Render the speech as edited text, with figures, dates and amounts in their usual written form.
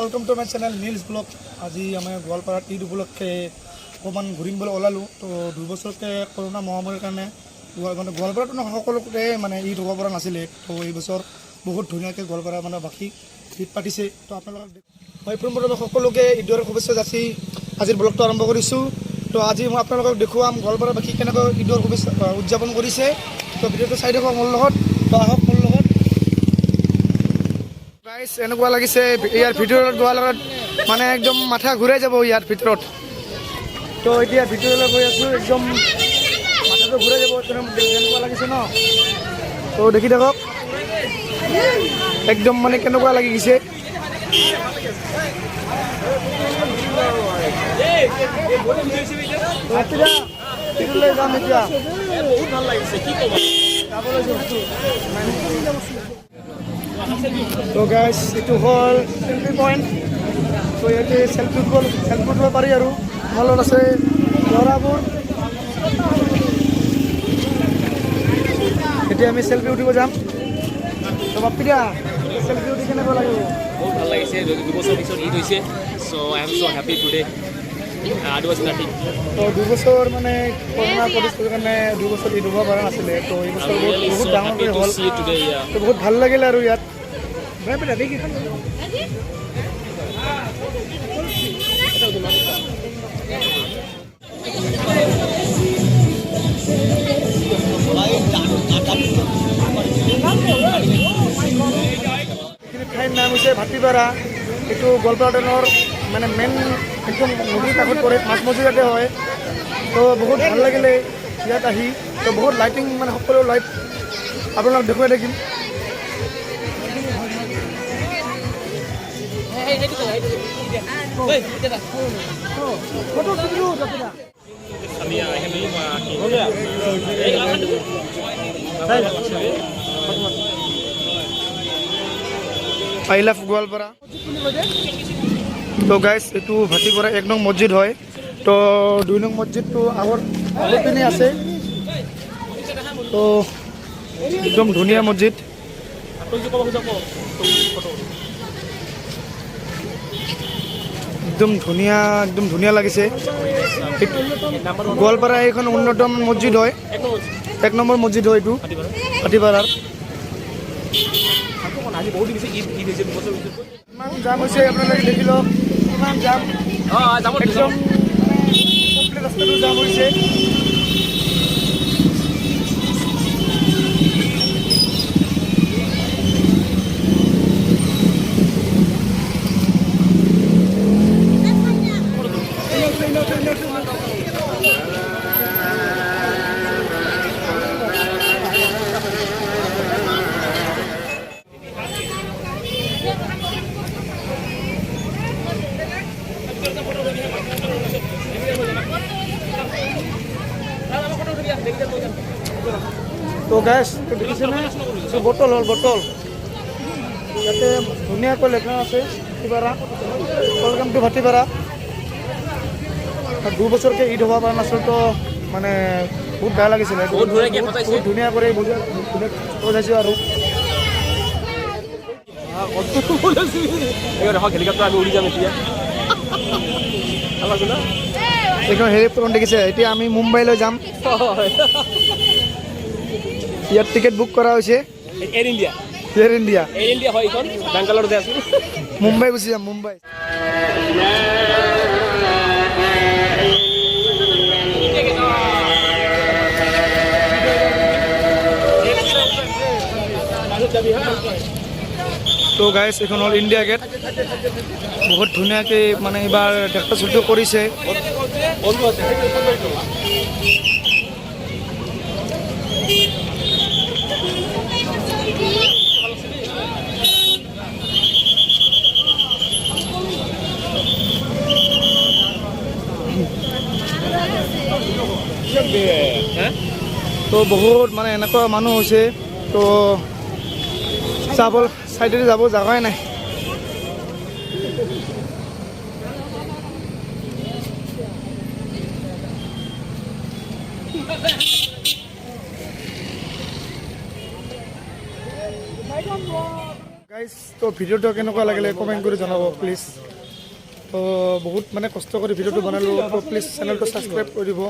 Welcome to my channel Neel's blog. आज आम गोवालपारा ईद उपलक्षे अकमान घूरिम ओलालो। तो 2 बছरके करोना महामारीर कारण मैं गोवालपारा सकलोते मैं ईद हब पा नासिले। तो ये बছर बहुत धुनियाके गोवालपारा मैं बाकी ईद पातिसे। तो अपना मैं पोनप्रथमे सकलोके ईदर शुभेच्छा जाची आज ब्लगटा आरम्भ करिছোঁ। तो आज मैं आपलोक देखुवाम गोवालपाराबासी केनेকৈ ईदर शुभेच्छा उदযাপन करिছে। तो भिडिओটো चाइ देखक मोर লগত। तो आहक मोर লগত। गाइस एनेकुवा लागिছে ইয়াৰ ভিতৰত গোৱাৰ লগত মানে একদম মাথা ঘূৰাই যাব ইয়াৰ ভিতৰত। তো এতিয়া ভিতৰলৈ গৈ আছো, একদম মাথাটো ঘূৰাই যাব কেনেকুৱা লাগিছে ন। তো দেখি থাকক একদম মানে কেনেকুৱা লাগি গৈছে। ভিতৰলৈ যাম এতিয়া। বহুত ভাল লাগিছে, কি ক'ব যাবলৈ যাইছো। तो गाइस ये हल सेल्फी पॉइंट। तो ये सेल्फी उठब पारि और हल आसे लड़ाबूर। ये सेल्फी उठब जाम। तो बापिदा सेल्फी उठी के लगे बहुत ভাল লাগিছে। 2 বছৰ পিছত ঈদ হৈছে। So I am so happy today. আদিবাসী নাটি তো 2 বছৰ মানে কৰোনা পৰিস্থিতিৰ কাৰণে 2 বছৰ ঈদ হব পৰা নাছিলে। তো এই বছৰ বহুত ডাঙৰকৈ হল। তো বহুত ভাল লাগিল আৰু ইয়াত দেখি ঠাইৰ নাম হৈছে ভাটিপাৰা। এইটো গোৱালপাৰা টাউনৰ মানে মেইন একদম নদীৰ কাষত পৰে, মাছ মজিয়াতে হয়। তো বহুত ভাল লাগিলে ইয়াত আহি। তো বহুত লাইটিং মানে সকলো লাইট আপোনালোক দেখুৱাই থাকিম। I love Goalpara. तो गाइस ये भाटीपारा 1 नং मस्जिद है। तो 2 नং मस्जिद तो आगर पिने आसे। तो एकदम धुनिया मस्जिद। एकदम धुनिया लगिसे। गोवालपारा एखन अन्यतम मस्जिद है, 1 নম্বৰ मस्जिद है ये भाटीपारार। जाम अपने देखी लो जाम एकदम कमप्लीट रास्ता जाम हो। तो गैस तो देखिसे ना बोतल हल बोतल इते धुनियाको लेखा आछे भाटीपारा वेलकम टू भाटीपारा। 2 বছৰকে ঈদ হব পৰা নাছিল। তো মানে বহুত বেয়া লাগিছিলে। বহুত ধুনীয়া কৰি বুজাইছো আৰু হেলিকপ্টাৰ আমি উৰি যাম এতিয়া। এখন হেলিকপ্টাৰ দেখিছে। এতিয়া আমি মুম্বাইলৈ যাম। ইয়াত টিকেট বুক করা হয়েছে। এয়ার ইন্ডিয়া হয় এখন বেঙ্গালুরুতে আছে। মুম্বাই গুছি যাম মুম্বাই। তো গাইস এখন হল ইন্ডিয়া গেট। বহুত ধুনিয়াকে মানে এবার দেখা শুরু করেছে। তো বহুত মানে এনেকুৱা মানুহ হৈছে। তো সাইডে যাব জাগাই নাই। গাইজ তো ভিডিঅ'টো কেনেকুৱা লাগিলে কমেণ্ট কৰি জনাব প্লিজ তো বহুত মানে কষ্ট কৰি ভিডিঅ'টো বনালোঁ তো প্লিজ চেনেলটো ছাবস্ক্ৰাইব কৰি দিব